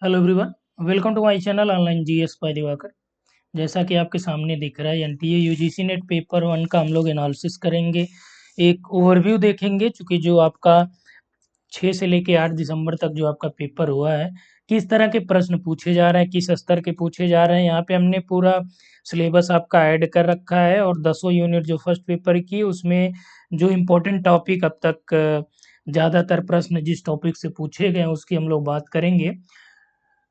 Hello everyone, welcome to my channel online GS by Diwakar. जैसा कि आपके सामने दिख रहा है, NTA UGC NET paper one का हम लोग एनालिसिस करेंगे। एक ओवरव्यू देखेंगे, चूँकि जो आपका 6 से लेके 8 दिसंबर तक जो आपका पेपर हुआ है, किस तरह के प्रश्न पूछे जा रहे हैं, किस स्तर के पूछे जा रहे हैं। यहाँ पे हमने पूरा सिलेबस आपका ऐड कर रखा है और 10 यूनिट जो फर्स्ट पेपर की उसमें जो इम्पोर्टेंट टॉपिक अब तक ज़्यादातर प्रश्न जिस टॉपिक से पूछे गए हैं उसकी हम लोग बात करेंगे।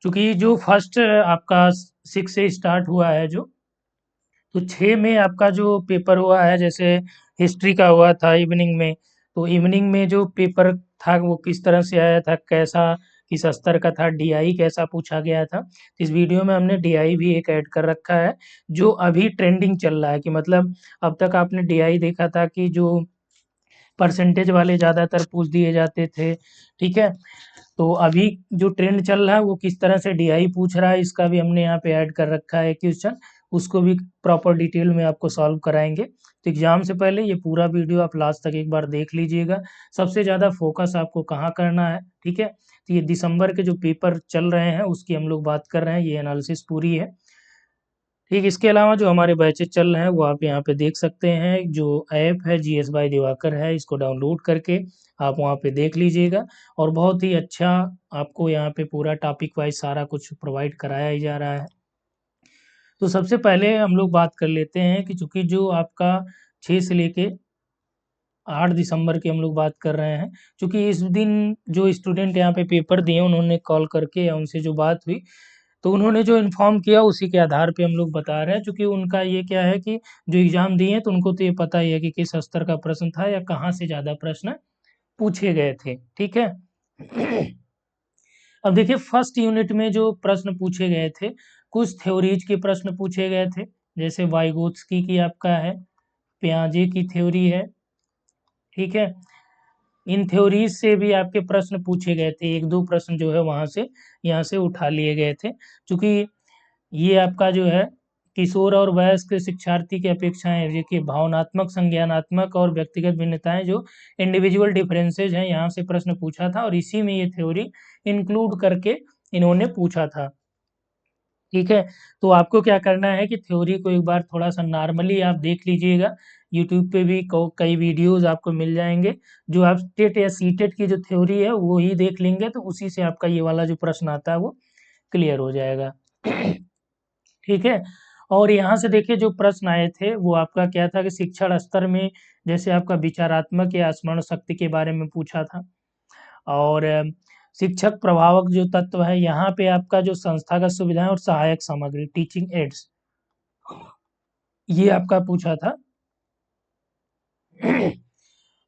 चूँकि जो फर्स्ट आपका 6 से स्टार्ट हुआ है तो 6 में आपका जो पेपर हुआ है, जैसे हिस्ट्री का हुआ था इवनिंग में, तो इवनिंग में जो पेपर था वो किस तरह से आया था, कैसा किस स्तर का था, डीआई कैसा पूछा गया था। इस वीडियो में हमने डीआई भी एक ऐड कर रखा है, जो अभी ट्रेंडिंग चल रहा है कि मतलब अब तक आपने डीआई देखा था कि जो परसेंटेज वाले ज़्यादातर पूछ दिए जाते थे, ठीक है? तो अभी जो ट्रेंड चल रहा है वो किस तरह से डीआई पूछ रहा है, इसका भी हमने यहाँ पे ऐड कर रखा है क्वेश्चन। उसको भी प्रॉपर डिटेल में आपको सॉल्व कराएंगे। तो एग्जाम से पहले ये पूरा वीडियो आप लास्ट तक एक बार देख लीजिएगा। सबसे ज़्यादा फोकस आपको कहाँ करना है, ठीक है? तो ये दिसंबर के जो पेपर चल रहे हैं उसकी हम लोग बात कर रहे हैं, ये एनालिसिस पूरी है। ठीक, इसके अलावा जो हमारे बैचेज चल रहे हैं वो आप यहाँ पे देख सकते हैं। जो ऐप है जीएस बाय दिवाकर है, इसको डाउनलोड करके आप वहाँ पे देख लीजिएगा। और बहुत ही अच्छा आपको यहाँ पे पूरा टॉपिक वाइज सारा कुछ प्रोवाइड कराया ही जा रहा है। तो सबसे पहले हम लोग बात कर लेते हैं कि चूँकि जो आपका 6 से लेके 8 दिसंबर की हम लोग बात कर रहे हैं। चूँकि इस दिन जो स्टूडेंट यहाँ पे पेपर दिए उन्होंने कॉल करके या उनसे जो बात हुई, तो उन्होंने जो इन्फॉर्म किया उसी के आधार पे हम लोग बता रहे हैं। चूँकि उनका ये क्या है कि जो एग्ज़ाम दिए हैं तो उनको तो ये पता ही है कि किस स्तर का प्रश्न था या कहाँ से ज़्यादा प्रश्न पूछे गए थे, ठीक है? अब देखिए फर्स्ट यूनिट में जो प्रश्न पूछे गए थे, कुछ थ्योरीज के प्रश्न पूछे गए थे। जैसे वाइगोत्स्की की आपका है, पियाजे की थ्योरी है, ठीक है? इन थ्योरीज से भी आपके प्रश्न पूछे गए थे। 1-2 प्रश्न जो है वहाँ से यहाँ से उठा लिए गए थे। चूँकि ये आपका जो है किशोर और वयस्क शिक्षार्थी की अपेक्षाएँ, देखिए भावनात्मक, संज्ञानात्मक और व्यक्तिगत भिन्नताएँ, जो इंडिविजुअल डिफरेंसेस हैं, यहाँ से प्रश्न पूछा था और इसी में ये थ्योरी इंक्लूड करके इन्होंने पूछा था, ठीक है? तो आपको क्या करना है कि थ्योरी को एक बार थोड़ा-सा नॉर्मली आप देख लीजिएगा। यूट्यूब पे भी कई वीडियोज़ आपको मिल जाएँगे। जो आप टेट या सीटेट की जो थ्योरी है वो ही देख लेंगे तो उसी से आपका ये वाला जो प्रश्न आता है वो क्लियर हो जाएगा। ठीक है? और यहाँ से देखिए जो प्रश्न आए थे वो आपका क्या था कि शिक्षण स्तर में जैसे आपका विचारात्मक या स्मरण शक्ति के बारे में पूछा था। और शिक्षक प्रभावक जो तत्व है, यहाँ पे आपका जो संस्थागत सुविधाएँ और सहायक सामग्री, टीचिंग एड्स, ये आपका पूछा था।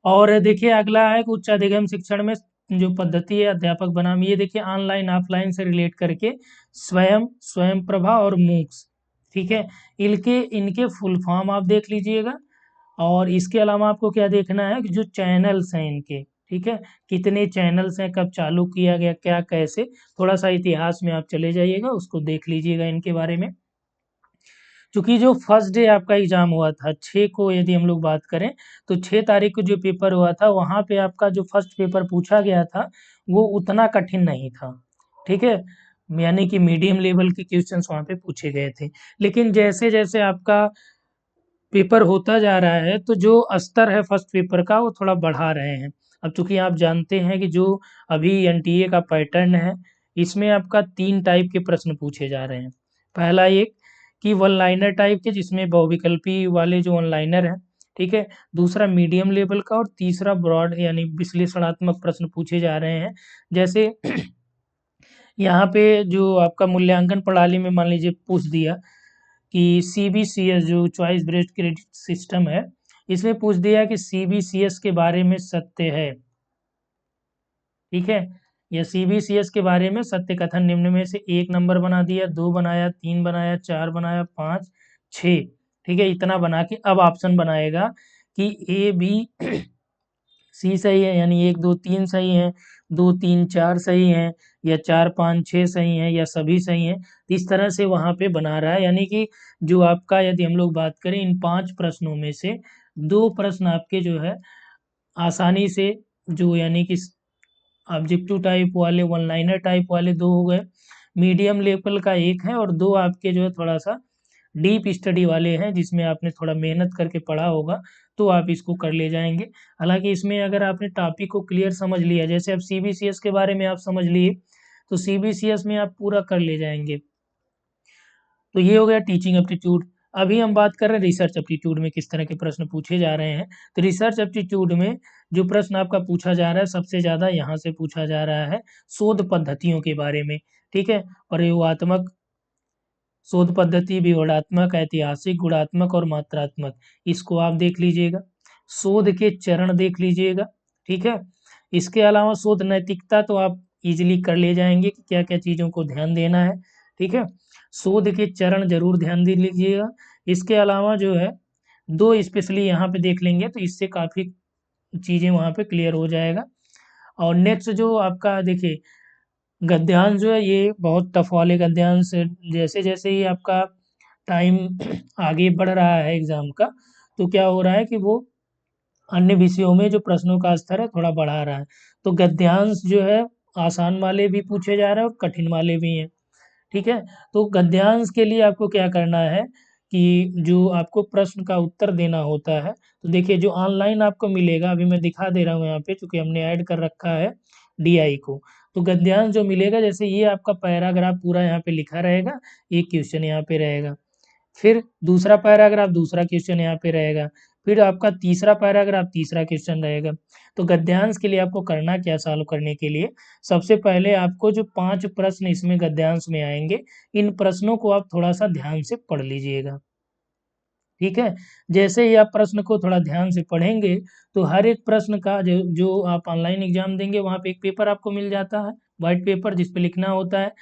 और देखिए अगला है कि उच्च अधिगम शिक्षण में जो पद्धति है अध्यापक बनाम, ये देखिए ऑनलाइन ऑफलाइन से रिलेट करके स्वयं, स्वयं प्रभा और मूक्स, ठीक है? इनके इनके फुल फॉर्म आप देख लीजिएगा। और इसके अलावा आपको क्या देखना है कि जो चैनल्स हैं इनके, ठीक है? कितने चैनल्स हैं, कब चालू किया गया, क्या कैसे, थोड़ा-सा इतिहास में आप चले जाइएगा, उसको देख लीजिएगा इनके बारे में। चूँकि जो फर्स्ट डे आपका एग्ज़ाम हुआ था 6 को, यदि हम लोग बात करें, तो 6 तारीख को जो पेपर हुआ था, वहाँ पे आपका जो फर्स्ट पेपर पूछा गया था, वो उतना कठिन नहीं था, ठीक है? यानी कि मीडियम लेवल के क्वेश्चन्स वहाँ पे पूछे गए थे। लेकिन जैसे-जैसे आपका पेपर होता जा रहा है, तो जो स्तर है फर्स्ट पेपर का वो थोड़ा बढ़ा रहे हैं। अब चूँकि आप जानते हैं कि जो अभी एनटीए का पैटर्न है, इसमें आपका 3 टाइप के प्रश्न पूछे जा रहे हैं। पहला एक कि वन लाइनर टाइप के, जिसमें बहुविकल्पी वाले जो वन लाइनर हैं, ठीक है? दूसरा मीडियम लेवल का और तीसरा ब्रॉड यानी विश्लेषणात्मक प्रश्न पूछे जा रहे हैं। जैसे यहाँ पे जो आपका मूल्यांकन प्रणाली में मान लीजिए पूछ दिया कि सीबीसीएस जो चॉइस बेस्ड क्रेडिट सिस्टम है, इसमें पूछ दिया कि सीबीसीएस के बारे में सत्य है, ठीक है? या सीबीसीएस के बारे में सत्य कथन निम्न में से 1 नंबर बना दिया, 2 बनाया, 3 बनाया, 4 बनाया, 5, 6, ठीक है? इतना बना के अब ऑप्शन बनाएगा कि ए, बी, सी सही है, यानी 1, 2, 3 सही हैं, 2, 3, 4 सही हैं, या 4, 5, 6 सही हैं, या सभी सही हैं। तो इस तरह से वहाँ पे बना रहा है, यानी कि जो आपका यदि हम लोग बात करें इन 5 प्रश्नों में से 2 प्रश्न आपके जो है आसानी से, जो यानी कि ऑब्जेक्टिव टाइप वाले, वन लाइनर टाइप वाले 2 हो गए, मीडियम लेवल का 1 है, और 2 आपके जो है थोड़ा सा डीप स्टडी वाले हैं, जिसमें आपने थोड़ा मेहनत करके पढ़ा होगा, तो आप इसको कर ले जाएंगे। हालांकि इसमें अगर आपने टॉपिक को क्लियर समझ लिया, जैसे अब सीबीसीएस के बारे में आप समझ लिए, तो सीबीसीएस में आप पूरा कर ले जाएंगे। तो ये हो गया टीचिंग एप्टीट्यूड। अभी हम बात कर रहे हैं रिसर्च एप्टीट्यूड में किस तरह के प्रश्न पूछे जा रहे हैं। तो रिसर्च एप्टीट्यूड में जो प्रश्न आपका पूछा जा रहा है, सबसे ज़्यादा यहाँ से पूछा जा रहा है शोध पद्धतियों के बारे में। ठीक है, प्रयोगात्मक शोध पद्धति, विवरणात्मक, ऐतिहासिक, गुणात्मक और मात्रात्मक, इसको आप देख लीजिएगा। शोध के चरण देख लीजिएगा। ठीक है, इसके अलावा शोध नैतिकता तो आप इजीली कर ले जाएंगे कि क्या क्या चीज़ों को ध्यान देना है। ठीक है, शोध के चरण जरूर ध्यान दे लीजिएगा। इसके अलावा जो है 2 स्पेशली यहाँ पे देख लेंगे, तो इससे काफ़ी चीज़ें वहाँ पे क्लियर हो जाएगा। और नेक्स्ट जो आपका देखिए गद्यांश जो है, ये बहुत टफ वाले गद्यांश है। जैसे जैसे ही आपका टाइम आगे बढ़ रहा है एग्ज़ाम का, तो क्या हो रहा है कि वो अन्य विषयों में जो प्रश्नों का स्तर है थोड़ा बढ़ा रहा है। तो गद्यांश जो है आसान वाले भी पूछे जा रहे हैं और कठिन वाले भी हैं। ठीक है, तो गद्यांश के लिए आपको क्या करना है कि जो आपको प्रश्न का उत्तर देना होता है, तो देखिए जो ऑनलाइन आपको मिलेगा, अभी मैं दिखा दे रहा हूँ यहाँ पे, चूंकि हमने ऐड कर रखा है डीआई को। तो गद्यांश जो मिलेगा, जैसे ये आपका पैराग्राफ पूरा यहाँ पे लिखा रहेगा, एक क्वेश्चन यहाँ पे रहेगा, फिर दूसरा पैराग्राफ दूसरा क्वेश्चन यहाँ पे रहेगा, फिर आपका तीसरा पैराग्राफ तीसरा क्वेश्चन रहेगा। तो गद्यांश के लिए आपको करना क्या, सॉल्व करने के लिए सबसे पहले आपको जो 5 प्रश्न इसमें गद्यांश में आएंगे, इन प्रश्नों को आप थोड़ा सा ध्यान से पढ़ लीजिएगा। ठीक है, जैसे ही आप प्रश्न को थोड़ा ध्यान से पढ़ेंगे, तो हर एक प्रश्न का जो जो आप ऑनलाइन एग्जाम देंगे, वहाँ पे एक पेपर आपको मिल जाता है, वाइट पेपर, जिस पे लिखना होता है।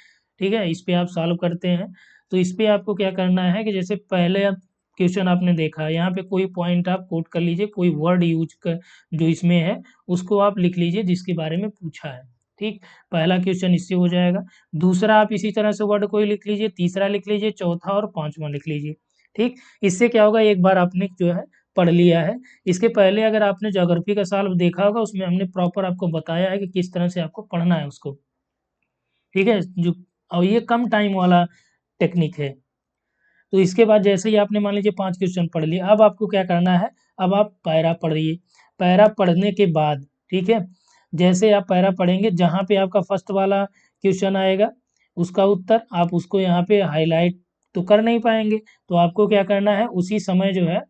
ठीक है, इस पे आप सॉल्व करते हैं। तो इस पे आपको क्या करना है कि जैसे पहले आप क्वेश्चन आपने देखा, यहाँ पे कोई पॉइंट आप कोट कर लीजिए, कोई वर्ड यूज कर जो इसमें है उसको आप लिख लीजिए जिसके बारे में पूछा है। ठीक, पहला क्वेश्चन इससे हो जाएगा। दूसरा आप इसी तरह से वर्ड कोई लिख लीजिए, तीसरा लिख लीजिए, चौथा और पांचवा लिख लीजिए। ठीक, इससे क्या होगा, एक बार आपने जो है पढ़ लिया है। इसके पहले अगर आपने ज्योग्राफी का सॉल्व देखा होगा, उसमें हमने प्रॉपर आपको बताया है कि किस तरह से आपको पढ़ना है उसको। ठीक है, जो और ये कम टाइम वाला टेक्निक है। तो इसके बाद जैसे ही आपने मान लीजिए 5 क्वेश्चन पढ़ लिए, अब आपको क्या करना है, अब आप पैरा पढ़िए। पैरा पढ़ने के बाद, ठीक है, जैसे आप पैरा पढ़ेंगे, जहाँ पे आपका फर्स्ट वाला क्वेश्चन आएगा उसका उत्तर आप उसको यहाँ पे हाईलाइट तो कर नहीं पाएंगे, तो आपको क्या करना है, उसी समय जो है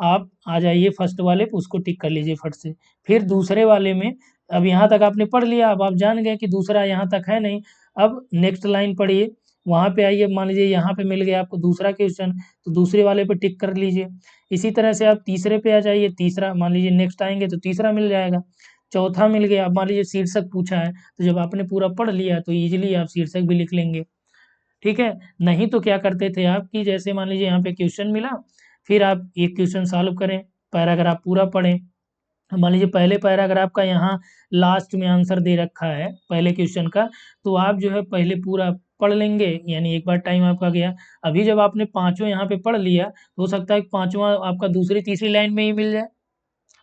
आप आ जाइए फर्स्ट वाले पे, उसको टिक कर लीजिए फट से। फिर दूसरे वाले में, अब यहाँ तक आपने पढ़ लिया, अब आप जान गए कि दूसरा यहाँ तक है नहीं, अब नेक्स्ट लाइन पढ़िए, वहाँ पे आइए, मान लीजिए यहाँ पे मिल गया आपको दूसरा क्वेश्चन, तो दूसरे वाले पे टिक कर लीजिए। इसी तरह से आप तीसरे पे आ जाइए, तीसरा मान लीजिए नेक्स्ट आएंगे तो तीसरा मिल जाएगा, चौथा मिल गया। अब मान लीजिए शीर्षक पूछा है, तो जब आपने पूरा पढ़ लिया तो ईजिली आप शीर्षक भी लिख लेंगे। ठीक है, नहीं तो क्या करते थे आप कि जैसे मान लीजिए यहाँ पे क्वेश्चन मिला, फिर आप एक क्वेश्चन सॉल्व करें, पैराग्राफ पूरा पढ़ें। मान लीजिए पहले पैराग्राफ का यहाँ लास्ट में आंसर दे रखा है पहले क्वेश्चन का, तो आप जो है पहले पूरा पढ़ लेंगे, यानी एक बार टाइम आपका गया। अभी जब आपने पांचों यहाँ पे पढ़ लिया, तो हो सकता है कि पांचवा आपका दूसरी तीसरी लाइन में ही मिल जाए,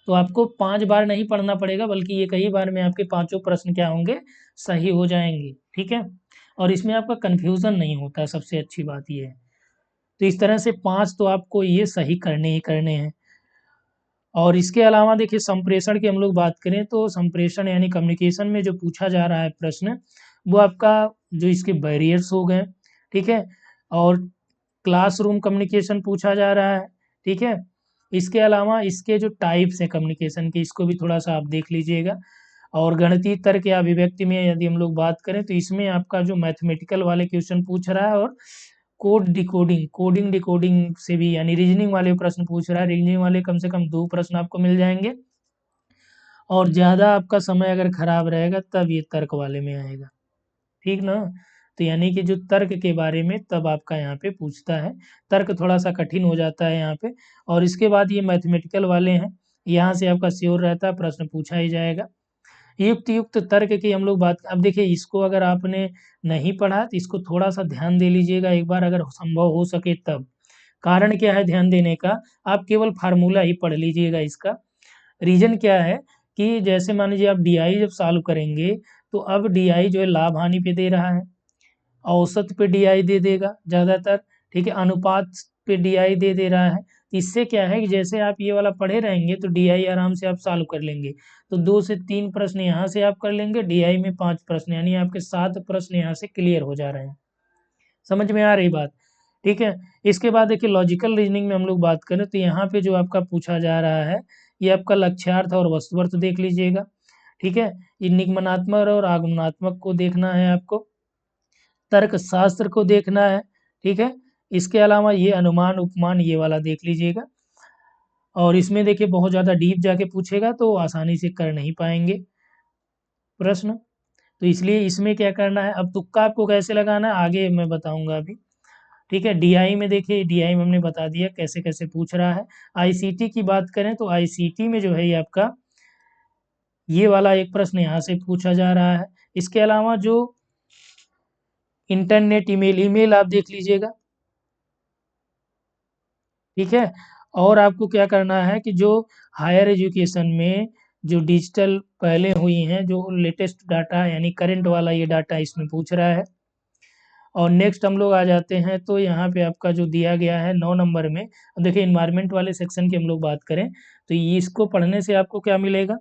तो आपको 5 बार नहीं पढ़ना पड़ेगा, बल्कि एक ही बार में आपके पांचों प्रश्न क्या होंगे, सही हो जाएंगे। ठीक है, और इसमें आपका कन्फ्यूज़न नहीं होता है, सबसे अच्छी बात ये है। तो इस तरह से 5 तो आपको ये सही करने ही करने हैं। और इसके अलावा देखिए संप्रेषण की हम लोग बात करें, तो संप्रेषण यानी कम्युनिकेशन में जो पूछा जा रहा है प्रश्न, वो आपका जो इसके बैरियर्स हो गए, ठीक है, और क्लासरूम कम्युनिकेशन पूछा जा रहा है। ठीक है, इसके अलावा इसके जो टाइप्स हैं कम्युनिकेशन के, इसको भी थोड़ा सा आप देख लीजिएगा। और गणितीय तर्क या अभिव्यक्ति में यदि हम लोग बात करें, तो इसमें आपका जो मैथमेटिकल वाले क्वेश्चन पूछ रहा है, और कोड डिकोडिंग, कोडिंग डिकोडिंग से भी यानी रीजनिंग वाले प्रश्न पूछ रहा है। रीजनिंग वाले कम से कम 2 प्रश्न आपको मिल जाएंगे। और ज़्यादा आपका समय अगर खराब रहेगा, तब ये तर्क वाले में आएगा। ठीक ना, तो यानी कि जो तर्क के बारे में तब आपका यहाँ पे पूछता है, तर्क थोड़ा सा कठिन हो जाता है यहाँ पे। और इसके बाद ये मैथमेटिकल वाले हैं, यहाँ से आपका श्योर रहता है प्रश्न पूछा ही जाएगा। युक्त युक्त तर्क की हम लोग बात, अब देखिए इसको अगर आपने नहीं पढ़ा तो इसको थोड़ा सा ध्यान दे लीजिएगा एक बार, अगर संभव हो सके तब। कारण क्या है ध्यान देने का, आप केवल फार्मूला ही पढ़ लीजिएगा इसका। रीजन क्या है कि जैसे मान लीजिए आप डीआई जब सॉल्व करेंगे तो अब डीआई जो है लाभ हानि पे दे रहा है, औसत पे डीआई दे देगा ज़्यादातर, ठीक है, अनुपात पे डीआई दे दे रहा है। इससे क्या है कि जैसे आप ये वाला पढ़े रहेंगे तो डीआई आराम से आप सॉल्व कर लेंगे। तो 2 से 3 प्रश्न यहाँ से आप कर लेंगे, डीआई में 5 प्रश्न, यानी आपके 7 प्रश्न यहाँ से क्लियर हो जा रहे हैं। समझ में आ रही बात? ठीक है। इसके बाद देखिए लॉजिकल रीजनिंग में हम लोग बात करें तो यहाँ पे जो आपका पूछा जा रहा है, ये आपका लक्ष्यार्थ और वस्तुअर्थ देख लीजिएगा। ठीक है, ये निगमनात्मक और आगमनात्मक को देखना है आपको, तर्कशास्त्र को देखना है। ठीक है, इसके अलावा ये अनुमान उपमान ये वाला देख लीजिएगा। और इसमें देखिए बहुत ज़्यादा डीप जाके पूछेगा तो आसानी से कर नहीं पाएंगे प्रश्न, तो इसलिए इसमें क्या करना है, अब तुक्का आपको कैसे लगाना है आगे मैं बताऊंगा अभी। ठीक है, डीआई में देखिए, डीआई में हमने बता दिया कैसे कैसे पूछ रहा है। आईसीटी की बात करें तो आईसीटी में जो है ये आपका ये वाला एक प्रश्न यहाँ से पूछा जा रहा है। इसके अलावा जो इंटरनेट ईमेल, ईमेल आप देख लीजिएगा। ठीक है, और आपको क्या करना है कि जो हायर एजुकेशन में जो डिजिटल पहले हुई हैं, जो लेटेस्ट डाटा यानी करंट वाला ये डाटा इसमें पूछ रहा है। और नेक्स्ट हम लोग आ जाते हैं तो यहाँ पे आपका जो दिया गया है 9 नंबर में, अब देखिए इन्वायरमेंट वाले सेक्शन की हम लोग बात करें तो ये इसको पढ़ने से आपको क्या मिलेगा,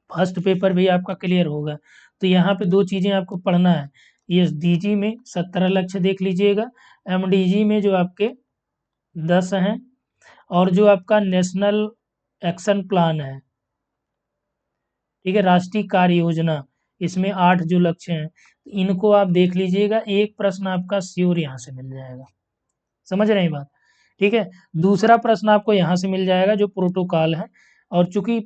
फर्स्ट पेपर भी आपका क्लियर होगा। तो यहाँ पे 2 चीज़ें आपको पढ़ना है, ये डीजी में 17 लक्ष्य देख लीजिएगा, एमडीजी में जो आपके 10 हैं, और जो आपका नेशनल एक्शन प्लान है, ठीक है, राष्ट्रीय कार्य योजना, इसमें 8 जो लक्ष्य हैं इनको आप देख लीजिएगा। एक प्रश्न आपका श्योर यहाँ से मिल जाएगा, समझ रहे हैं बात? ठीक है, दूसरा प्रश्न आपको यहाँ से मिल जाएगा जो प्रोटोकॉल है, और चूंकि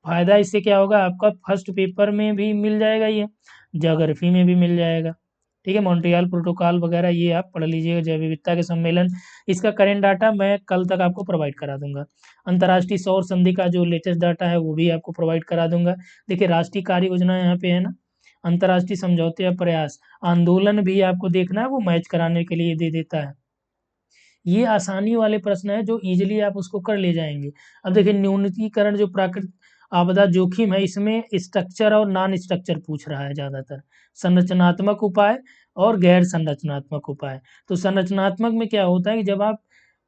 फायदा इससे क्या होगा, आपका फर्स्ट पेपर में भी मिल जाएगा, ये ज्योग्राफी में भी मिल जाएगा। ठीक है, मॉन्ट्रियल प्रोटोकॉल वगैरह ये आप पढ़ लीजिएगा, जैव विविधता के सम्मेलन, इसका करेंट डाटा मैं कल तक आपको प्रोवाइड करा दूंगा। अंतर्राष्ट्रीय सौर संधि का जो लेटेस्ट डाटा है वो भी आपको प्रोवाइड करा दूंगा। देखिए राष्ट्रीय कार्य योजना यहाँ पे है ना, अंतर्राष्ट्रीय समझौते या प्रयास, आंदोलन भी आपको देखना है, वो मैच कराने के लिए दे देता है। ये आसानी वाले प्रश्न है जो इजीली आप उसको कर ले जाएंगे। अब देखिए न्यूनतीकरण जो प्राकृतिक आपदा जोखिम है, इसमें स्ट्रक्चर और नॉन स्ट्रक्चर पूछ रहा है ज़्यादातर, संरचनात्मक उपाय और गैर संरचनात्मक उपाय। तो संरचनात्मक में क्या होता है कि जब आप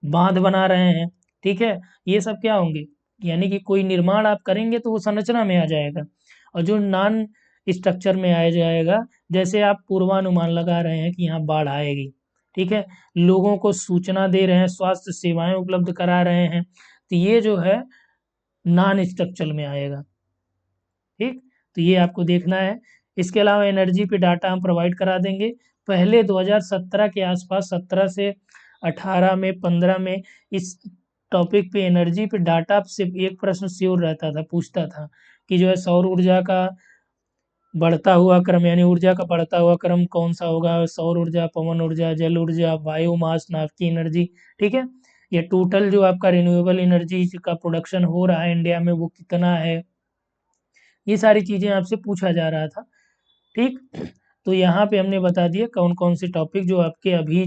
बांध बना रहे हैं, ठीक है, ये सब क्या होंगे, यानी कि कोई निर्माण आप करेंगे तो वो संरचना में आ जाएगा। और जो नॉन स्ट्रक्चर में आ जाएगा, जैसे आप पूर्वानुमान लगा रहे हैं कि यहाँ बाढ़ आएगी, ठीक है, लोगों को सूचना दे रहे हैं, स्वास्थ्य सेवाएं उपलब्ध करा रहे हैं, तो ये जो है नॉन स्ट्रक्चरल में आएगा। ठीक, तो ये आपको देखना है। इसके अलावा एनर्जी पे डाटा हम प्रोवाइड करा देंगे। पहले 2017 के आसपास, 17 से 18 में, 15 में इस टॉपिक पे एनर्जी पे डाटा सिर्फ एक प्रश्न श्योर रहता था, पूछता था कि जो है सौर ऊर्जा का बढ़ता हुआ क्रम, यानी ऊर्जा का बढ़ता हुआ क्रम कौन सा होगा, सौर ऊर्जा, पवन ऊर्जा, जल ऊर्जा, बायोमास, नाभिकीय एनर्जी। ठीक है, ये टोटल जो आपका रिन्यूएबल एनर्जी का प्रोडक्शन हो रहा है इंडिया में वो कितना है, ये सारी चीज़ें आपसे पूछा जा रहा था। ठीक, तो यहाँ पे हमने बता दिया कौन कौन से टॉपिक जो आपके अभी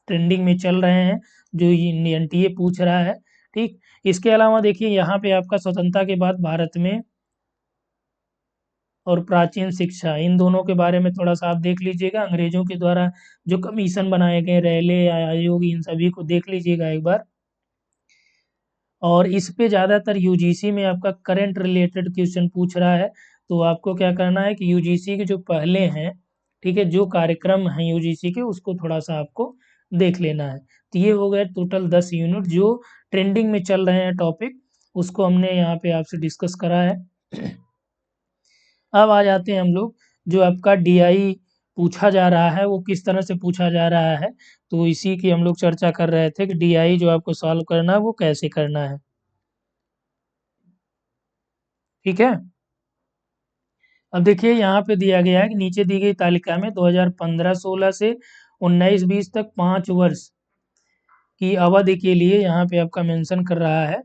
ट्रेंडिंग में चल रहे हैं, जो ये एनटीए पूछ रहा है। ठीक, इसके अलावा देखिए यहाँ पे आपका स्वतंत्रता के बाद भारत में और प्राचीन शिक्षा, इन दोनों के बारे में थोड़ा सा आप देख लीजिएगा। अंग्रेजों के द्वारा जो कमीशन बनाए गए, रेले आयोग, इन सभी को देख लीजिएगा एक बार। और इस पे ज़्यादातर यूजीसी में आपका करंट रिलेटेड क्वेश्चन पूछ रहा है, तो आपको क्या करना है कि यूजीसी के जो पहले हैं, ठीक है, जो कार्यक्रम हैं यूजीसी के, उसको थोड़ा सा आपको देख लेना है। तो ये हो गए टोटल 10 यूनिट जो ट्रेंडिंग में चल रहे हैं टॉपिक, उसको हमने यहाँ पे आपसे डिस्कस करा है। अब आ जाते हैं हम लोग, जो आपका डीआई पूछा जा रहा है वो किस तरह से पूछा जा रहा है, तो इसी की हम लोग चर्चा कर रहे थे कि डीआई जो आपको सॉल्व करना है वो कैसे करना है। ठीक है, अब देखिए यहाँ पे दिया गया है कि नीचे दी गई तालिका में 2015-16 से 19-20 तक 5 वर्ष की अवधि के लिए यहाँ पे आपका मेंशन कर रहा है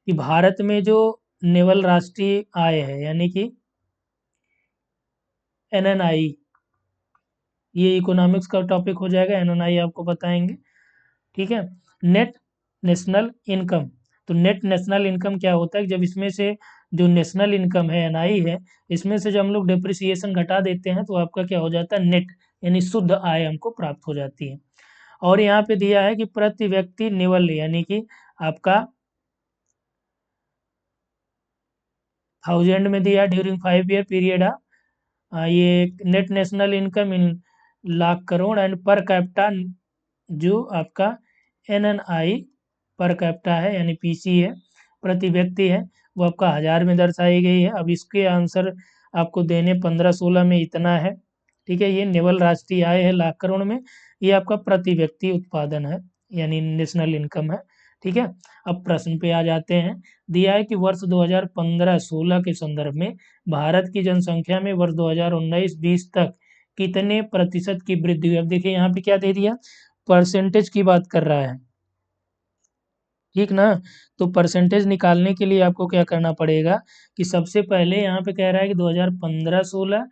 कि भारत में जो नेवल राष्ट्रीय आय है, यानी कि एनएनआई, ये इकोनॉमिक्स का टॉपिक हो जाएगा, एनएनआई आपको बताएंगे। ठीक है, नेट नेशनल इनकम, तो नेट नेशनल इनकम क्या होता है, जब इसमें से जो नेशनल इनकम है एनआई है, इसमें से जब हम लोग डिप्रिसिएशन घटा देते हैं तो आपका क्या हो जाता है, नेट यानी शुद्ध आय हमको प्राप्त हो जाती है। और यहाँ पे दिया है कि प्रति व्यक्ति निवल यानी कि आपका 1000 में दिया ड्यूरिंग 5 ईयर पीरियड ये net national income in lakh crore and per capita जो आपका एनएनआई पर कैपिटा है यानी पीसी है, प्रति व्यक्ति है, वो आपका 1000 में दर्शाई गई है। अब इसके आंसर आपको देने 15-16 में इतना है। ठीक है, ये निवल राष्ट्रीय आय है लाख करोड़ में, ये आपका प्रति व्यक्ति उत्पादन है यानी नेशनल इनकम है। ठीक है, अब प्रश्न पे आ जाते हैं। दिया है कि वर्ष 2015-16 के संदर्भ में भारत की जनसंख्या में वर्ष 2019-20 तक कितने प्रतिशत की वृद्धि हुई। अब देखिए यहाँ पे क्या दे दिया, परसेंटेज की बात कर रहा है, ठीक ना। तो परसेंटेज निकालने के लिए आपको क्या करना पड़ेगा कि सबसे पहले यहाँ पे कह रहा है कि 2015-16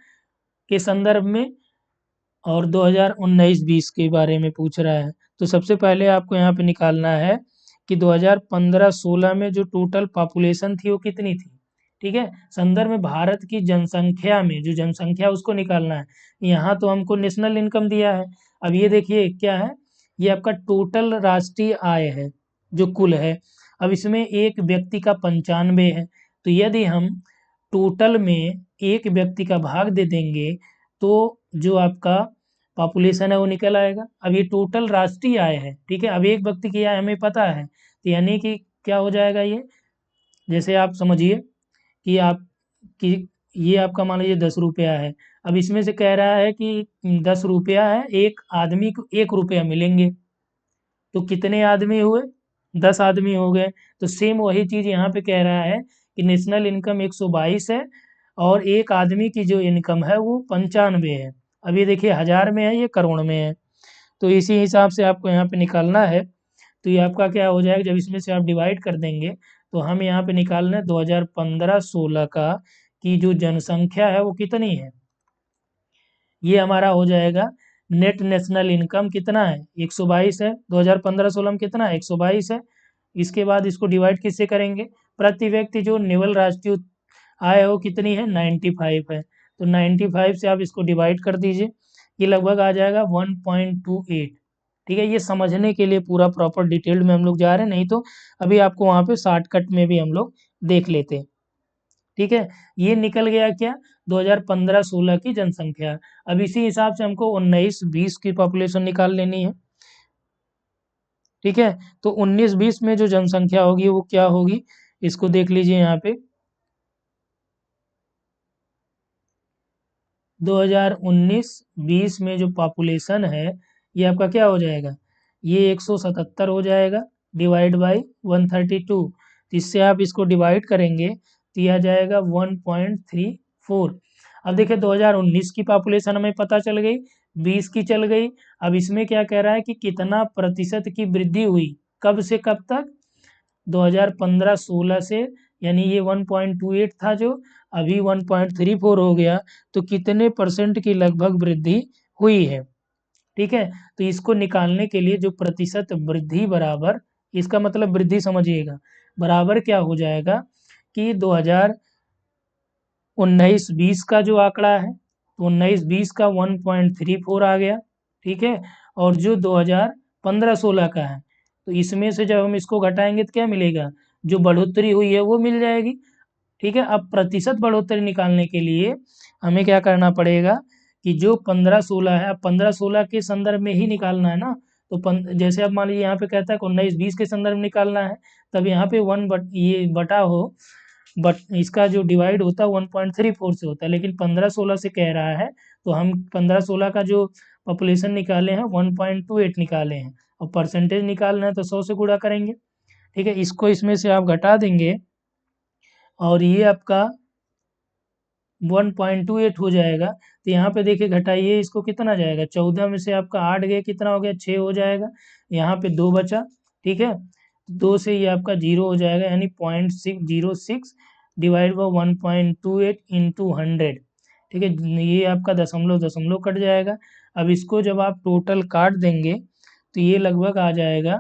के संदर्भ में और 2019-20 के बारे में पूछ रहा है। तो सबसे पहले आपको यहाँ पे निकालना है कि 2015-16 में जो टोटल पॉपुलेशन थी वो कितनी थी। ठीक है, संदर्भ में भारत की जनसंख्या में जो जनसंख्या उसको निकालना है। यहाँ तो हमको नेशनल इनकम दिया है। अब ये देखिए क्या है, ये आपका टोटल राष्ट्रीय आय है जो कुल है। अब इसमें एक व्यक्ति का 95 है, तो यदि हम टोटल में एक व्यक्ति का भाग दे देंगे तो जो आपका पॉपुलेशन है वो निकल आएगा। अब ये टोटल राष्ट्रीय आय है, ठीक है। अब एक व्यक्ति की आय हमें पता है, तो यानी कि क्या हो जाएगा ये, जैसे आप समझिए कि आप कि ये आपका मान लीजिए 10 रुपया है। अब इसमें से कह रहा है कि 10 रुपया है, एक आदमी को 1 रुपया मिलेंगे, तो कितने आदमी हुए, 10 आदमी हो गए। तो सेम वही चीज़ यहाँ पे कह रहा है कि नेशनल इनकम 122 है और एक आदमी की जो इनकम है वो 95 है। अब ये देखिए 1000 में है, ये करोड़ में है, तो इसी हिसाब से आपको यहाँ पे निकालना है। तो ये आपका क्या हो जाएगा, जब इसमें से आप डिवाइड कर देंगे तो हम यहाँ पे निकालना है 2015-16 का कि जो जनसंख्या है वो कितनी है। ये हमारा हो जाएगा नेट नेशनल इनकम कितना है, 122 है। 2015-16 में कितना है, 122 है। इसके बाद इसको डिवाइड किससे करेंगे, प्रति व्यक्ति जो निवल राष्ट्रीय आय वो कितनी है, 95 है। तो 95 से आप इसको डिवाइड कर दीजिए, ये लगभग आ जाएगा 1.28। ठीक है, ये समझने के लिए पूरा प्रॉपर डिटेल्ड में हम लोग जा रहे हैं, नहीं तो अभी आपको वहाँ पे शॉर्टकट में भी हम लोग देख लेते हैं। ठीक है, ये निकल गया क्या, 2015-16 की जनसंख्या। अब इसी हिसाब से हमको 19-20 की पॉपुलेशन निकाल लेनी है। ठीक है, तो 19-20 में जो जनसंख्या होगी वो क्या होगी, इसको देख लीजिए यहाँ पे 2019-20 में जो पॉपुलेशन है ये आपका क्या हो जाएगा, ये 177 हो जाएगा डिवाइड बाई 132। तो इससे आप इसको डिवाइड करेंगे तो यह जाएगा 1.34। अब देखिए 2019 की पॉपुलेशन हमें पता चल गई, 20 की चल गई। अब इसमें क्या कह रहा है कि कितना प्रतिशत की वृद्धि हुई, कब से कब तक, 2015-16 से, यानी ये 1.28 था जो अभी 1.34 हो गया, तो कितने परसेंट की लगभग वृद्धि हुई है। ठीक है, तो इसको निकालने के लिए जो प्रतिशत वृद्धि बराबर, इसका मतलब वृद्धि समझिएगा, बराबर क्या हो जाएगा कि 2019-20 का जो आंकड़ा है, 19-20 का 1.34 आ गया। ठीक है, और जो 2015-16 का है, तो इसमें से जब हम इसको घटाएंगे तो क्या मिलेगा, जो बढ़ोतरी हुई है वो मिल जाएगी। ठीक है, अब प्रतिशत बढ़ोतरी निकालने के लिए हमें क्या करना पड़ेगा कि जो 15-16 है, अब 15-16 के संदर्भ में ही निकालना है ना। तो जैसे अब मान लीजिए यहाँ पे कहता है कि 19-20 के संदर्भ में निकालना है, तब यहाँ पे ये बटा हो, बट इसका जो डिवाइड होता है 1.34 से होता है, लेकिन 15-16 से कह रहा है, तो हम 15-16 का जो पॉपुलेशन निकाले हैं 1.28 निकाले हैं, और परसेंटेज निकालना है तो 100 से गुणा करेंगे। ठीक है, इसको इसमें से आप घटा देंगे और ये आपका 1.28 हो जाएगा। तो यहाँ पे देखिए घटाइए इसको, कितना जाएगा, 14 में से आपका 8 गया, कितना हो गया, 6 हो जाएगा। यहाँ पे 2 बचा। ठीक है, 2 से ये आपका 0 हो जाएगा, यानी 0.606 डिवाइड बाई 1.28 इंटू 100। ठीक है, ये आपका दशमलव दशमलव कट जाएगा। अब इसको जब आप टोटल काट देंगे तो ये लगभग आ जाएगा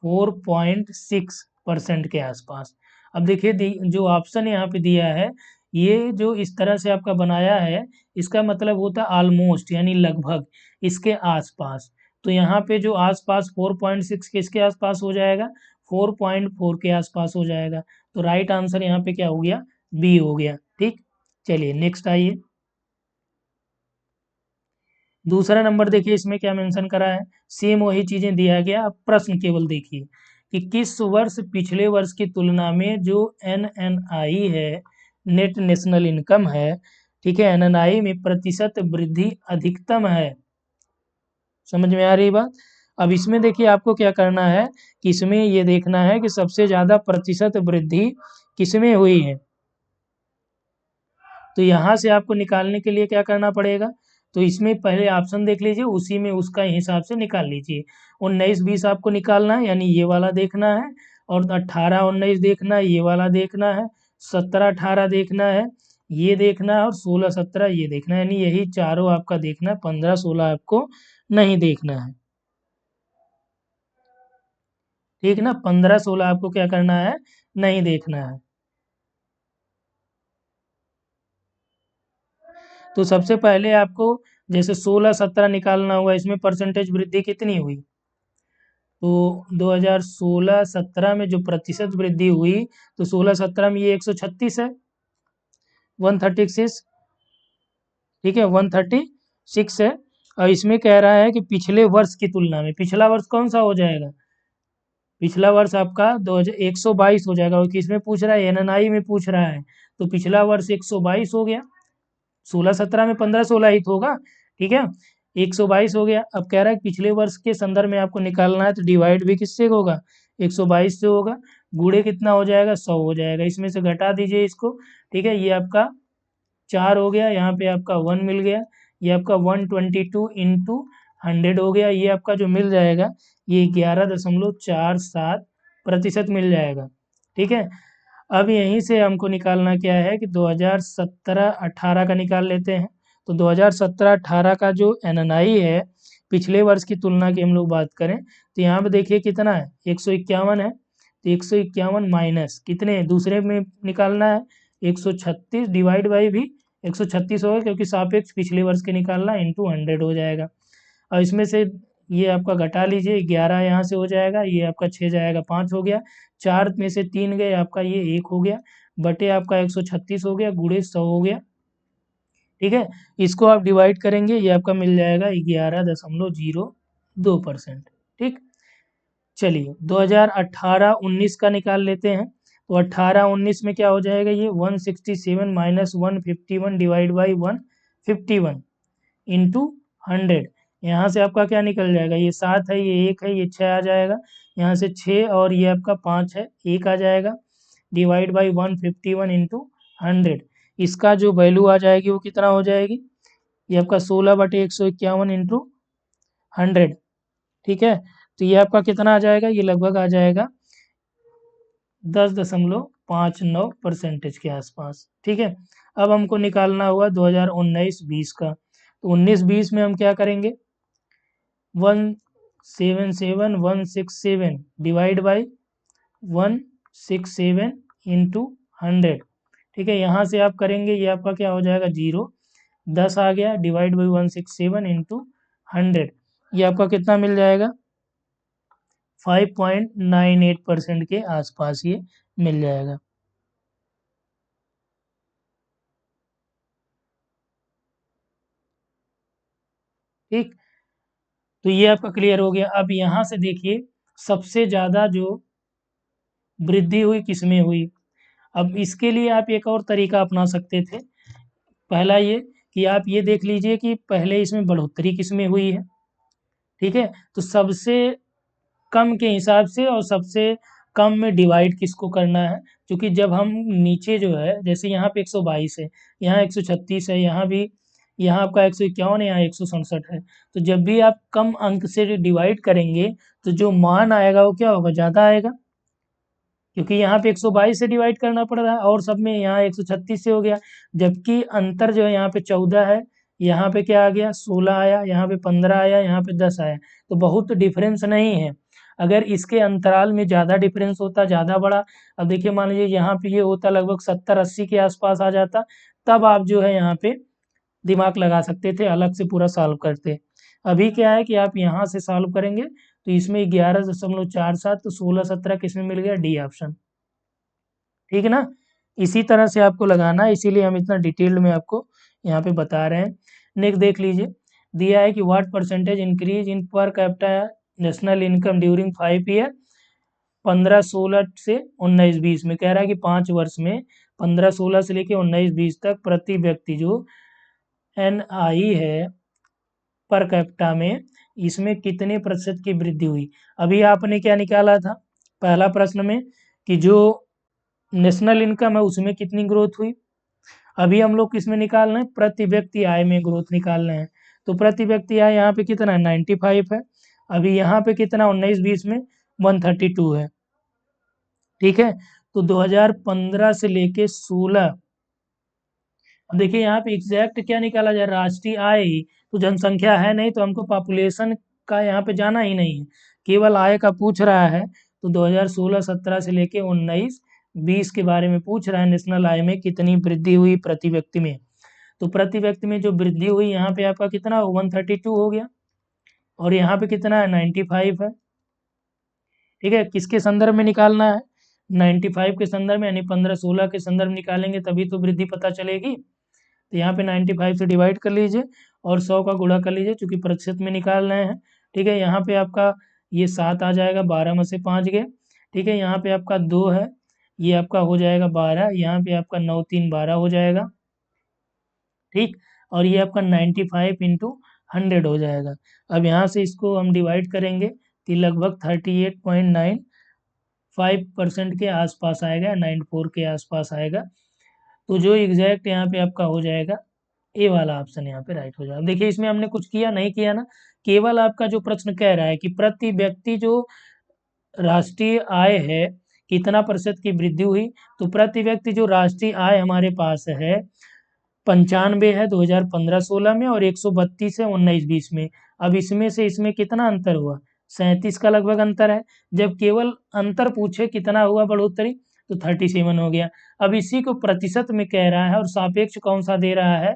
4.6। परसेंट के आसपास। अब देखिए जो ऑप्शन यहाँ पे दिया है, ये जो इस तरह से आपका बनाया है, इसका मतलब होता है ऑलमोस्ट, यानी लगभग, इसके आसपास। तो यहाँ पे जो आसपास 4.6 किसके आसपास हो जाएगा, 4.4 के आसपास हो जाएगा। तो राइट आंसर यहाँ पे क्या हो गया, बी हो गया। ठीक, चलिए नेक्स्ट आइए। दूसरा नंबर देखिए, इसमें क्या मेंशन करा है, सेम वही चीजें दिया गया। अब प्रश्न केवल देखिए कि किस वर्ष पिछले वर्ष की तुलना में जो एनएनआई है, नेट नेशनल इनकम है, ठीक है, एनएनआई में प्रतिशत वृद्धि अधिकतम है। समझ में आ रही बात। अब इसमें देखिए आपको क्या करना है कि इसमें ये देखना है कि सबसे ज्यादा प्रतिशत वृद्धि किसमें हुई है। तो यहाँ से आपको निकालने के लिए क्या करना पड़ेगा, तो इसमें पहले ऑप्शन देख लीजिए, उसी में उसका हिसाब से निकाल लीजिए। 19-20 आपको निकालना है, यानी ये वाला देखना है, और 18-19 देखना है, ये वाला देखना है, 17-18 देखना है, ये देखना है, और 16-17 ये देखना है, यानी यही चारों आपका देखना है, 15-16 आपको नहीं देखना है। ठीक ना, 15-16 आपको क्या करना है, नहीं देखना है। तो सबसे पहले आपको जैसे 16-17 निकालना हुआ, इसमें परसेंटेज वृद्धि कितनी हुई, तो 2016-17 में जो प्रतिशत वृद्धि हुई, तो 16-17 में ये 136 है, 136, ठीक है, 136 है। और इसमें कह रहा है कि पिछले वर्ष की तुलना में, पिछला वर्ष कौन सा हो जाएगा, पिछला वर्ष आपका 122 हो जाएगा, और किसमें पूछ रहा है, एनएनआई में पूछ रहा है, तो पिछला वर्ष 122 हो गया। 16-17 में 15-16 ही तो होगा, ठीक है, 122 हो गया। अब कह रहा है कि पिछले वर्ष के संदर्भ में आपको निकालना है, तो डिवाइड भी किससे होगा, 122 से होगा, गुणे कितना हो जाएगा, 100 हो जाएगा, इसमें से घटा दीजिए इसको। ठीक है, ये आपका 4 हो गया, यहाँ पे आपका 1 मिल गया, ये आपका 122 इंटू 100 हो गया, ये आपका जो मिल जाएगा, ये 11.47 प्रतिशत मिल जाएगा। ठीक है, अब यहीं से हमको निकालना क्या है कि 2017-18 का निकाल लेते हैं। तो 2017-18 का जो एनएनआई है, पिछले वर्ष की तुलना की हम लोग बात करें, तो यहाँ पे देखिए कितना है, 151 है, तो 151 माइनस कितने, दूसरे में निकालना है, 136 डिवाइड बाई भी 136 होगा, क्योंकि सापेक्ष पिछले वर्ष के निकालना, इंटू 100 हो जाएगा। और इसमें से ये आपका घटा लीजिए, 11 यहाँ से हो जाएगा, ये आपका 6 जाएगा, 5 हो गया, 4 में से 3 गए, आपका ये 1 हो गया, बटे आपका 136 हो गया, गुणे 100 हो गया। ठीक है, इसको आप डिवाइड करेंगे, ये आपका मिल जाएगा 11.02%। ठीक, चलिए 2018-19 का निकाल लेते हैं। तो 18-19 में क्या हो जाएगा, ये 167 माइनस 151 डिवाइड बाई 151 इंटू 100। यहाँ से आपका क्या निकल जाएगा, ये 7 है, ये 1 है, ये 6 आ जाएगा, यहाँ से 6 और ये आपका 5 है, 1 आ जाएगा, डिवाइड बाई 151 इंटू 100। इसका जो वैल्यू आ जाएगी वो कितना हो जाएगी, ये आपका 16/151 इंटू 100। ठीक है, तो ये आपका कितना आ जाएगा, ये लगभग आ जाएगा 10.59% के आसपास। ठीक है, अब हमको निकालना हुआ 2019-20 का। तो 19-20 में हम क्या करेंगे, 177 डिवाइड बाई 167 इंटू 100। ठीक है, यहाँ से आप करेंगे, ये आपका क्या हो जाएगा, 0, 10 आ गया, डिवाइड बाई 167 इंटू 100, ये आपका कितना मिल जाएगा, 5.98% के आसपास ये मिल जाएगा। ठीक, तो ये आपका क्लियर हो गया। अब यहाँ से देखिए सबसे ज़्यादा जो वृद्धि हुई किसमें हुई। अब इसके लिए आप एक और तरीका अपना सकते थे। पहला ये कि आप ये देख लीजिए कि पहले इसमें बढ़ोतरी किसमें हुई है। ठीक है, तो सबसे कम के हिसाब से और सबसे कम में डिवाइड किसको करना है, क्योंकि जब हम नीचे जो है, जैसे यहाँ पे 122 है, यहाँ 136 है, यहाँ भी, यहाँ आपका 151 है, यहाँ 167 है, तो जब भी आप कम अंक से डिवाइड करेंगे, तो जो मान आएगा वो क्या होगा, ज़्यादा आएगा, क्योंकि यहाँ पे 122 से डिवाइड करना पड़ रहा है, और सब में यहाँ 136 से हो गया, जबकि अंतर जो है यहाँ पे 14 है, यहाँ पे क्या आ गया, 16 आया, यहाँ पे 15 आया, यहाँ पे 10 आया, तो बहुत डिफरेंस नहीं है। अगर इसके अंतराल में ज़्यादा डिफरेंस होता, ज़्यादा बड़ा, अब देखिए मान लीजिए यहाँ पे ये होता लगभग 70-80 के आसपास आ जाता, तब आप जो है यहाँ पे दिमाग लगा सकते थे, अलग से पूरा सॉल्व करते। अभी क्या है कि आप यहाँ से सॉल्व करेंगे तो इसमें 11.47 तो 16-17 किसमें मिल गया, डी ऑप्शन। ठीक है ना। इसी तरह से आपको लगाना है, इसीलिए हम इतना डिटेल्ड में आपको यहाँ पे बता रहे हैं। नेक्स्ट देख लीजिए, दिया है कि what percentage increase in per capita national income during 5 year, 15-16 से 19-20 में। कह रहा है कि 5 वर्ष में 15-16 से लेके 19-20 तक प्रति व्यक्ति जो NI है पर कैपिटा में, इसमें कितने प्रतिशत की वृद्धि हुई। अभी आपने क्या निकाला था पहला प्रश्न में कि जो नेशनल इनकम है उसमें कितनी ग्रोथ हुई। अभी हम लोग किसमें निकालना है, प्रति व्यक्ति आय में ग्रोथ निकालना है। तो प्रति व्यक्ति आय यहाँ पे कितना है, 95 है। अभी यहाँ पे कितना 19-20 में 132 है। ठीक है, तो 2015 से लेके 16, अब देखिए यहाँ पे एग्जैक्ट क्या निकाला जाए, राष्ट्रीय आय ही, तो जनसंख्या है नहीं तो हमको पॉपुलेशन का यहाँ पे जाना ही नहीं है, केवल आय का पूछ रहा है। तो 2016-17 से लेके 19-20 के बारे में पूछ रहा है, नेशनल आय में कितनी वृद्धि हुई प्रति व्यक्ति में। तो प्रति व्यक्ति में जो वृद्धि हुई यहाँ पे आपका कितना 132 हो गया, और यहाँ पे कितना है 95 है। ठीक है, किसके संदर्भ में निकालना है, 95 के संदर्भ में, यानी 15-16 के संदर्भ में निकालेंगे तभी तो वृद्धि पता चलेगी। तो यहाँ पे 95 से डिवाइड कर लीजिए और 100 का गुणा कर लीजिए, चूंकि प्रतिशत में निकाल रहे हैं। ठीक है, यहाँ पे आपका ये 7 आ जाएगा, 12 में से 5 गए। ठीक है, यहाँ पे आपका 2 है, ये आपका हो जाएगा 12, यहाँ पे आपका 9 3 12 हो जाएगा। ठीक, और ये आपका 95 इंटू 100 हो जाएगा। अब यहाँ से इसको हम डिवाइड करेंगे तो लगभग 38.95% के आसपास आएगा, 94 के आसपास आएगा। तो जो एग्जैक्ट यहाँ पे आपका हो जाएगा, ए वाला ऑप्शन यहाँ पे राइट हो जाएगा। देखिए इसमें हमने कुछ किया नहीं किया ना, केवल आपका जो प्रश्न कह रहा है कि प्रति व्यक्ति जो राष्ट्रीय आय है कितना प्रतिशत की वृद्धि हुई, तो प्रति व्यक्ति जो राष्ट्रीय आय हमारे पास है 95 है 2015-16 में, और 132 है 19-20 में। अब इसमें से इसमें कितना अंतर हुआ, 37 का लगभग अंतर है। जब केवल अंतर पूछे कितना हुआ बढ़ोतरी, तो 37 हो गया। अब इसी को प्रतिशत में कह रहा है और सापेक्ष कौन सा दे रहा है,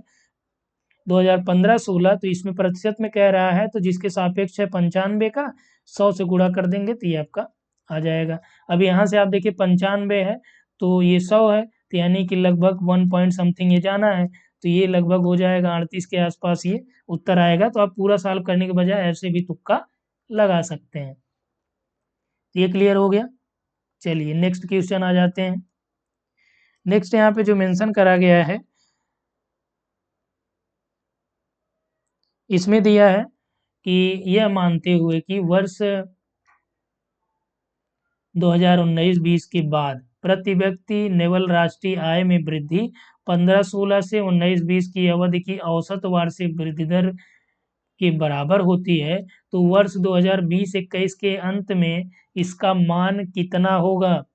2015-16, तो इसमें प्रतिशत में कह रहा है, तो जिसके सापेक्ष है 95 का 100 से गुणा कर देंगे तो ये आपका आ जाएगा। अब यहाँ से आप देखिए 95 है तो ये 100 है, तो यानी कि लगभग 1 पॉइंट समथिंग ये जाना है, तो ये लगभग हो जाएगा 38 के आसपास ये उत्तर आएगा। तो आप पूरा सॉल्व करने के बजाय ऐसे भी तुक्का लगा सकते हैं। ये क्लियर हो गया। चलिए नेक्स्ट क्वेश्चन आ जाते हैं। नेक्स्ट यहाँ पे जो मेंशन करा गया है, इसमें दिया है कि यह मानते हुए कि वर्ष 2019-20 के बाद प्रति व्यक्ति नेवल राष्ट्रीय आय में वृद्धि 15-16 से 19-20 की अवधि की औसत वार्षिक वृद्धि दर के बराबर होती है, तो वर्ष 2020-21 के अंत में इसका मान कितना होगा।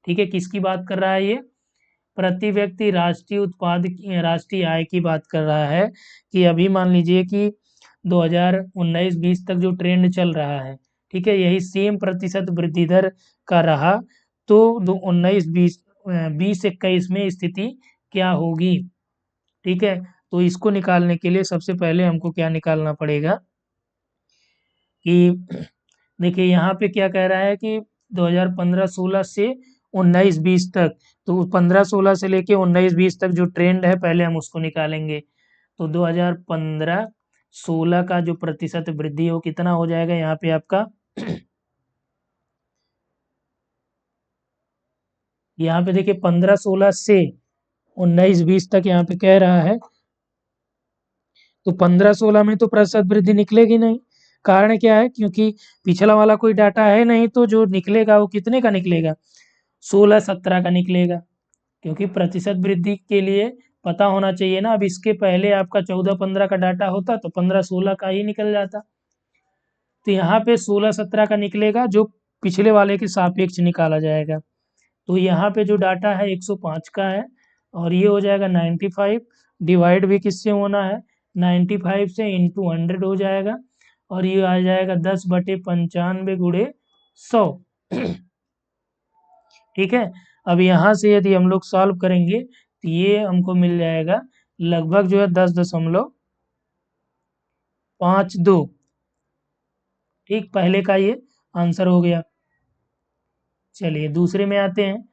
ठीक है, किसकी बात कर रहा है ये, प्रति व्यक्ति राष्ट्रीय उत्पाद राष्ट्रीय आय की बात कर रहा है। कि अभी मान लीजिए कि 2019-20 तक जो ट्रेंड चल रहा है, ठीक है, यही सेम प्रतिशत वृद्धि दर का रहा, तो 2019-20 में स्थिति क्या होगी। ठीक है, तो इसको निकालने के लिए सबसे पहले हमको क्या निकालना पड़ेगा कि देखिए यहाँ पे क्या कह रहा है कि 2015-16 से 19-20 तक, तो 15-16 से लेके 19-20 तक जो ट्रेंड है पहले हम उसको निकालेंगे। तो 2015-16 का जो प्रतिशत वृद्धि हो कितना हो जाएगा यहाँ पे आपका यहाँ पे देखिए 15-16 से 19-20 तक यहाँ पे कह रहा है, तो 15-16 में तो प्रतिशत वृद्धि निकलेगी नहीं। कारण क्या है, क्योंकि पिछला वाला कोई डाटा है नहीं, तो जो निकलेगा वो कितने का निकलेगा, 16-17 का निकलेगा, क्योंकि प्रतिशत वृद्धि के लिए पता होना चाहिए ना। अब इसके पहले आपका 14-15 का डाटा होता तो 15-16 का ही निकल जाता। तो यहाँ पे 16-17 का निकलेगा, जो पिछले वाले के सापेक्ष निकाला जाएगा। तो यहाँ पे जो डाटा है 105 का है, और ये हो जाएगा 95, डिवाइड भी किससे होना है, 95 से इंटू 100 हो जाएगा, और ये आ जाएगा 10/95 गुणे 100। ठीक है। अब यहाँ से यदि हम लोग सॉल्व करेंगे तो ये हमको मिल जाएगा लगभग जो है 10.52। ठीक, पहले का ये आंसर हो गया। चलिए दूसरे में आते हैं।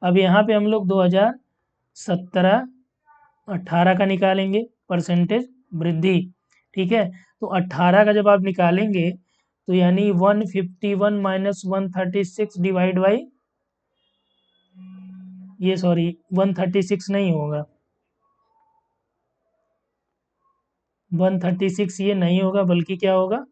अब यहाँ पे हम लोग 2017-18 का निकालेंगे परसेंटेज वृद्धि। ठीक है, तो 18 का जब आप निकालेंगे तो यानी 151 माइनस 136 डिवाइड बाई, ये सॉरी 136 नहीं होगा, 136 ये नहीं होगा, बल्कि क्या होगा,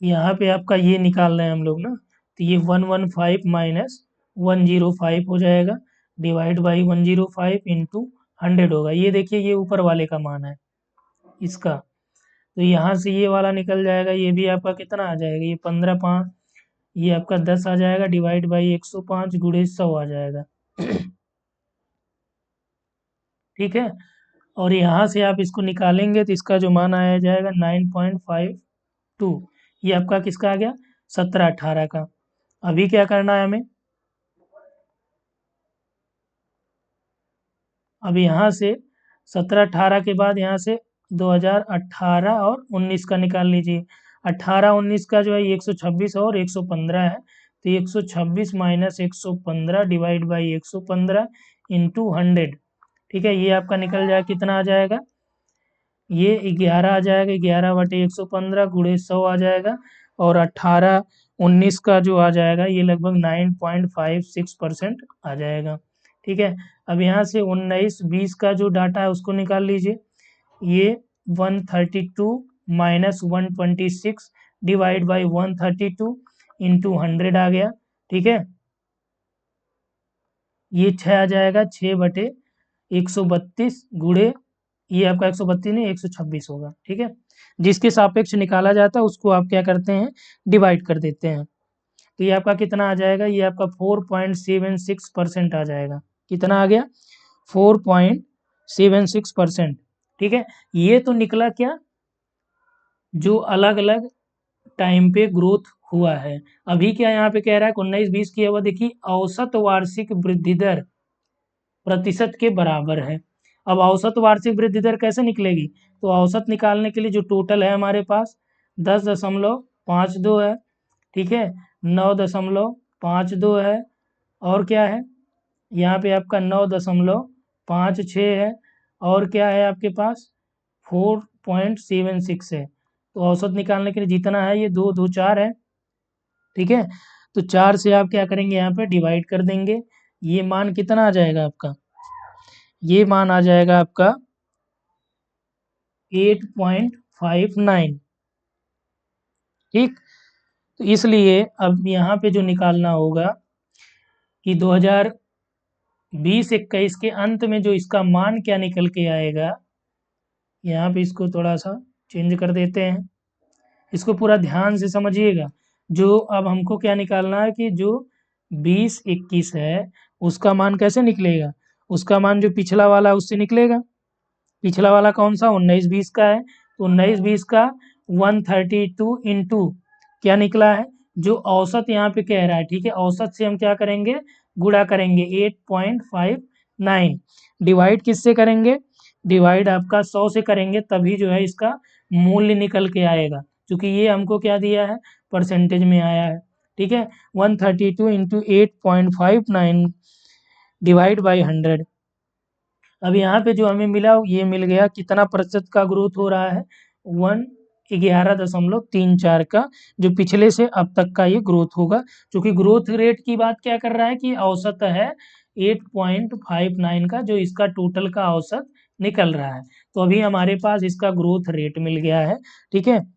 यहाँ पे आपका ये निकाल रहे हैं हम लोग ना, तो ये 115 माइनस 105 हो जाएगा डिवाइड बाई 105 इंटू 100 होगा। ये देखिए ये ऊपर वाले का मान है इसका, तो यहाँ से ये वाला निकल जाएगा, ये भी आपका कितना आ जाएगा, ये 15 5, ये आपका 10 आ जाएगा डिवाइड बाई 105 गुणे 100 आ जाएगा। ठीक है, और यहाँ से आप इसको निकालेंगे तो इसका जो मान आया जाएगा 9.52। ये आपका किसका आ गया, 17-18 का। अभी क्या करना है हमें, अब यहाँ से 17-18 के बाद यहाँ से 2018 और 19 का निकाल लीजिए। 18-19 का जो है 126 और 115 है, तो 126 माइनस 115 डिवाइड बाई 115 इंटू 100। ठीक है, ये आपका निकल जाएगा, कितना आ जाएगा, ये 11 आ जाएगा, 11/115 गुणे 100 आ जाएगा, और 18-19 का जो आ जाएगा ये लगभग 9.56% आ जाएगा। ठीक है, अब यहाँ से 19-20 का जो डाटा है उसको निकाल लीजिए। ये 132 माइनस 126 डिवाइड बाई 132 इंटू 100 आ गया। ठीक है, ये 6 आ जाएगा, 6/132 गुणे, ये आपका 132 नहीं 126 होगा। ठीक है, जिसके सापेक्ष निकाला जाता है उसको आप क्या करते हैं, डिवाइड कर देते हैं। तो ये आपका कितना आ जाएगा, ये आपका 4.76% आ जाएगा। कितना आ गया, 4.76%। ठीक है, ये तो निकला क्या, जो अलग अलग टाइम पे ग्रोथ हुआ है। अभी क्या यहाँ पे कह रहा है 19-20 की अवधि की औसत वार्षिक वृद्धि दर प्रतिशत के बराबर है। अब औसत वार्षिक वृद्धि दर कैसे निकलेगी, तो औसत निकालने के लिए जो टोटल है हमारे पास 10.52 है। ठीक है, 9.52 है, और क्या है, यहाँ पे आपका 9.56 है, और क्या है आपके पास 4.76 है। तो औसत निकालने के लिए जितना है ये 2 2 4 है। ठीक है, तो 4 से आप क्या करेंगे, यहाँ पे डिवाइड कर देंगे। ये मान कितना आ जाएगा आपका, ये मान आ जाएगा आपका 8.59। ठीक, तो इसलिए अब यहाँ पे जो निकालना होगा कि 2020-21 के अंत में जो इसका मान क्या निकल के आएगा, यहाँ पे इसको थोड़ा सा चेंज कर देते हैं, इसको पूरा ध्यान से समझिएगा। जो अब हमको क्या निकालना है कि जो 20-21 है उसका मान कैसे निकलेगा, उसका मान जो पिछला वाला है उससे निकलेगा। पिछला वाला कौन सा 19-20 का है, तो 19-20 का 132 इंटू क्या निकला है, जो औसत यहाँ पे कह रहा है। ठीक है, औसत से हम क्या करेंगे, गुणा करेंगे 8.59, डिवाइड किससे करेंगे, डिवाइड आपका 100 से करेंगे, तभी जो है इसका मूल्य निकल के आएगा, क्योंकि ये हमको क्या दिया है, परसेंटेज में आया है। ठीक है, 132 इंटू 8.59 डिवाइड बाई 100। अब यहाँ पे जो हमें मिला ये मिल गया, कितना प्रतिशत का ग्रोथ हो रहा है, 11.34 का, जो पिछले से अब तक का ये ग्रोथ होगा। क्योंकि ग्रोथ रेट की बात क्या कर रहा है कि औसत है 8.59 का, जो इसका टोटल का औसत निकल रहा है। तो अभी हमारे पास इसका ग्रोथ रेट मिल गया है। ठीक है,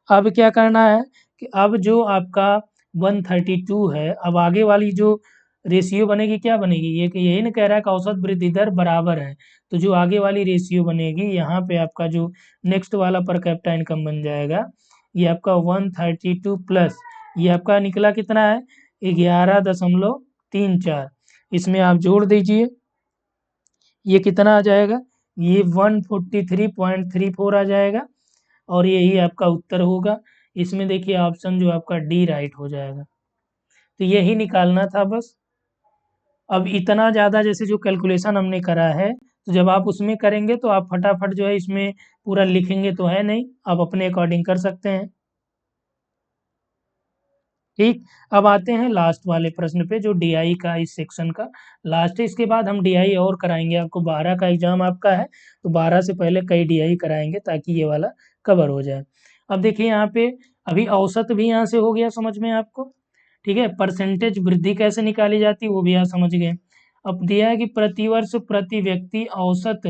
अब क्या करना है कि अब जो आपका 132 है, अब आगे वाली जो रेशियो बनेगी क्या बनेगी, ये कि यही ना कह रहा है कि औसत वृद्धि दर बराबर है, तो जो आगे वाली रेशियो बनेगी यहाँ पे आपका जो नेक्स्ट वाला पर कैपिटा इनकम बन जाएगा, ये आपका 132 प्लस ये आपका निकला कितना है 11.34, इसमें आप जोड़ दीजिए, ये कितना आ जाएगा, ये 143.34 आ जाएगा और यही आपका उत्तर होगा। इसमें देखिए ऑप्शन जो आपका डी राइट हो जाएगा। तो यही निकालना था बस। अब इतना ज़्यादा जैसे जो कैलकुलेशन हमने करा है, तो जब आप उसमें करेंगे तो आप फटाफट जो है इसमें पूरा लिखेंगे तो है नहीं, आप अपने अकॉर्डिंग कर सकते हैं। ठीक, अब आते हैं लास्ट वाले प्रश्न पे जो डीआई का इस सेक्शन का लास्ट है। इसके बाद हम डीआई और कराएंगे, आपको 12 का एग्जाम आपका है तो 12 से पहले कई डीआई कराएंगे ताकि ये वाला कवर हो जाए। अब देखिए यहाँ पे अभी औसत भी यहाँ से हो गया समझ में आपको। ठीक है, परसेंटेज वृद्धि कैसे निकाली जाती है वो भी यहाँ समझ गए। अब दिया है कि प्रतिवर्ष प्रति व्यक्ति औसत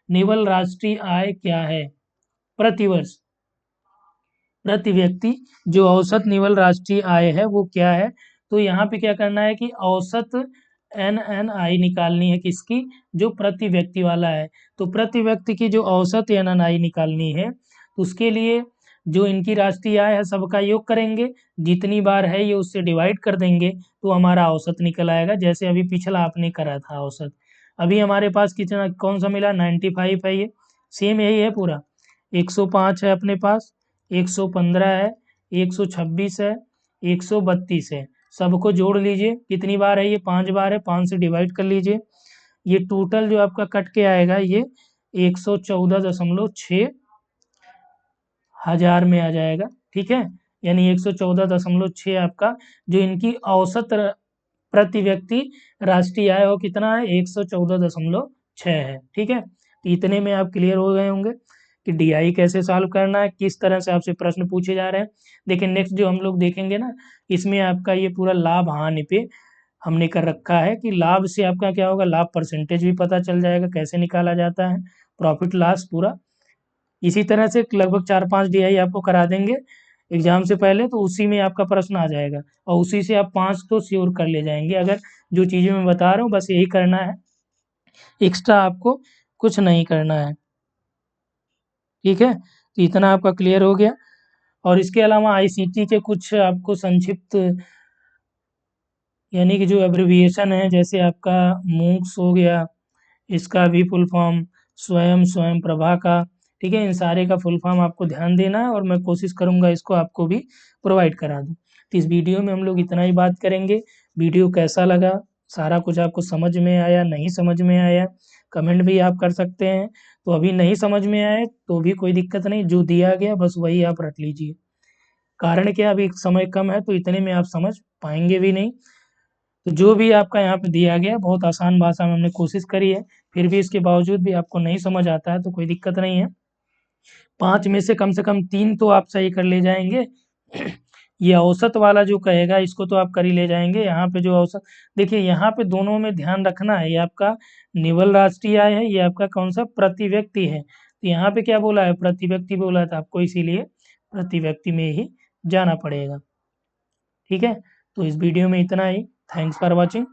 निवल राष्ट्रीय आय क्या है। प्रतिवर्ष प्रति व्यक्ति जो औसत निवल राष्ट्रीय आय है वो क्या है। तो यहाँ पे क्या करना है कि औसत NNI निकालनी है किसकी, जो प्रति व्यक्ति वाला है। तो प्रति व्यक्ति की जो औसत NNI निकालनी है तो उसके लिए जो इनकी राष्ट्रीय आय है सबका योग करेंगे, जितनी बार है ये उससे डिवाइड कर देंगे तो हमारा औसत निकल आएगा। जैसे अभी पिछला आपने करा था औसत, अभी हमारे पास कितना कौन सा मिला 95 है, ये सेम यही है पूरा। 105 है अपने पास, 115 है, 126 है, 132 है। सबको जोड़ लीजिए, कितनी बार है ये 5 बार है, 5 से डिवाइड कर लीजिए। ये टोटल जो आपका कट के आएगा ये 114.6 हजार में आ जाएगा। ठीक है, यानी 114.6 आपका जो इनकी औसत प्रति व्यक्ति राष्ट्रीय आय वो कितना है 114.6 है। ठीक है, तो इतने में आप क्लियर हो गए होंगे कि डीआई कैसे सॉल्व करना है, किस तरह से आपसे प्रश्न पूछे जा रहे हैं। देखिए नेक्स्ट जो हम लोग देखेंगे ना, इसमें आपका ये पूरा लाभ हानि पे हमने कर रखा है कि लाभ से आपका क्या होगा, लाभ परसेंटेज भी पता चल जाएगा कैसे निकाला जाता है, प्रॉफिट लॉस पूरा। इसी तरह से लगभग 4-5 डीआई आपको करा देंगे एग्जाम से पहले, तो उसी में आपका प्रश्न आ जाएगा और उसी से आप 5 तो श्योर कर ले जाएंगे। अगर जो चीज़ें मैं बता रहा हूँ बस यही करना है, एक्स्ट्रा आपको कुछ नहीं करना है। ठीक है, तो इतना आपका क्लियर हो गया। और इसके अलावा आईसीटी के कुछ आपको संक्षिप्त यानी कि जो एब्रिविएशन है, जैसे आपका मूक्स हो गया, इसका भी फुल फॉर्म स्वयं स्वयं प्रभा का। ठीक है, इन सारे का फुल फॉर्म आपको ध्यान देना है और मैं कोशिश करूँगा इसको आपको भी प्रोवाइड करा दूँ। तो इस वीडियो में हम लोग इतना ही बात करेंगे। वीडियो कैसा लगा, सारा कुछ आपको समझ में आया, नहीं समझ में आया, कमेंट भी आप कर सकते हैं। तो अभी नहीं समझ में आए तो भी कोई दिक्कत नहीं, जो दिया गया बस वही आप रट लीजिए। कारण क्या, अभी समय कम है तो इतने में आप समझ पाएंगे भी नहीं। तो जो भी आपका यहाँ पे दिया गया बहुत आसान भाषा में हमने कोशिश करी है, फिर भी इसके बावजूद भी आपको नहीं समझ आता है तो कोई दिक्कत नहीं है। 5 में से कम 3 तो आप सही कर ले जाएंगे। ये औसत वाला जो कहेगा इसको तो आप कर ही ले जाएंगे। यहाँ पे जो औसत देखिए, यहाँ पे दोनों में ध्यान रखना है, ये आपका निवल राष्ट्रीय आय है, ये आपका कौन सा प्रति व्यक्ति है। तो यहाँ पे क्या बोला है, प्रति व्यक्ति बोला था आपको, इसीलिए प्रति व्यक्ति में ही जाना पड़ेगा। ठीक है, तो इस वीडियो में इतना ही। Thanks for watching.